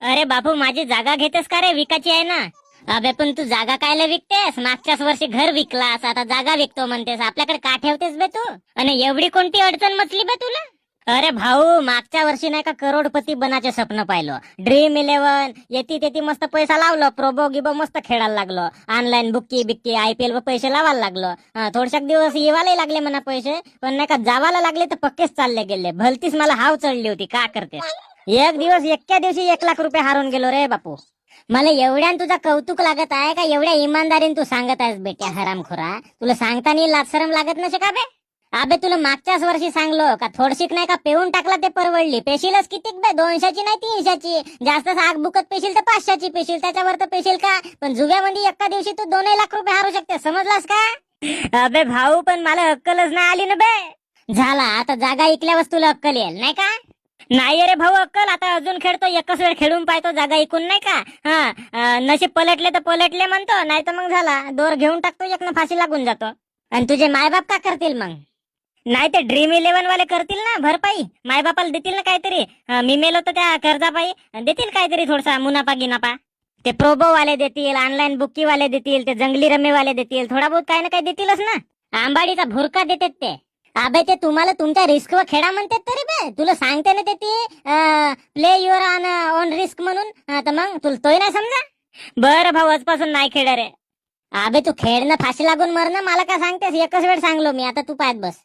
अरे बापू, माझी जागा घेतेस का रे? विकायची आहे ना. अबे पण तू जागा कायला विकतेस? मागच्याच वर्षी घर विकलास, आता जागा विकतो म्हणतेस. आपल्याकडे का ठेवतेस बे तू? आणि एवढी कोणती अडचण मचली बे तुला? अरे भाऊ, मागच्या वर्षी नाही का करोडपती बनायचे स्वप्न पाहिलं. ड्रीम 11 येती तेती मस्त पैसा लावलो. प्रोबो गिबो मस्त खेळायला लागलो. ऑनलाईन बुक्की बिक्की IPL वर पैसे लावायला लागलो. थोडशाक दिवस येवायला लागले म्हणा पैसे, पण नाही का जावायला लागले तर पक्केच चालले गेले. भलतीच मला हाव चढली होती. का करते? एक दिवस एक्क्या दिवशी 1 लाख रुपये हारून गेलो रे बापू. मला एवढ्यान तुझा कौतुक लागत आहे का? एवढ्या इमानदारीने तू सांगत आहेस बेट्या हरामखोरा. तुला सांगताना लाजशरम लागत नसे का बे? अबे तुला मागच्याच वर्षी सांगलो का थोडशीक नाही का पेऊन टाकला ते परवडली. पेशीलच कितीक बे? 200ची नाही 300ची. जास्त आग बुकत पेशील तर 500ची पेशील, त्याच्यावर तर पेशील का? पण जुव्यामध्ये एका दिवशी तू 2 लाख रुपये हारू शकते, समजलास का? अबे भाऊ, पण मला अक्कलच नाही आली ना बे. झाला, आता जागा ऐकल्यावर तुला अक्कल येईल नाही का? नाही अरे भाऊ अक्कल, आता अजून खेळतो. एकच वेळ खेळून पाहतो जागा ऐकून नाही का. नशीब पलटले तर पलटले म्हणतो, नाही तर मग झाला दोर घेऊन टाकतो, एक फाशी लागून जातो. आणि तुझे मायबाप का करतील मग? नाही ते ड्रीम 11 वाले करतील ना भरपाई. मायबापाला देतील ना काहीतरी. मी मेलो तर त्या कर्जापाई देतील काहीतरी, थोडासा मुनाफा गिनाफा. ते प्रोबो वाले देतील, ऑनलाईन बुक्की वाले देतील, ते जंगली रमे वाले देतील. थोडा बहुत काही ना काही देतीलच ना. आंबाडीचा भुरका देतात ते. अबे ते तुम्हाला तुमच्या रिस्क वर खेळा म्हणतात तरी बे. तुला सांगते ना ते play your on on risk म्हणून. तर मग तुला तोय नाही समजा. बरं भाऊ, आजपासून नाही खेळ रे. अबे तू खेळणं फाशी लागून मरणं मला का सांगतेस? एकच वेळ सांगलो मी, आता तू पाहत बस.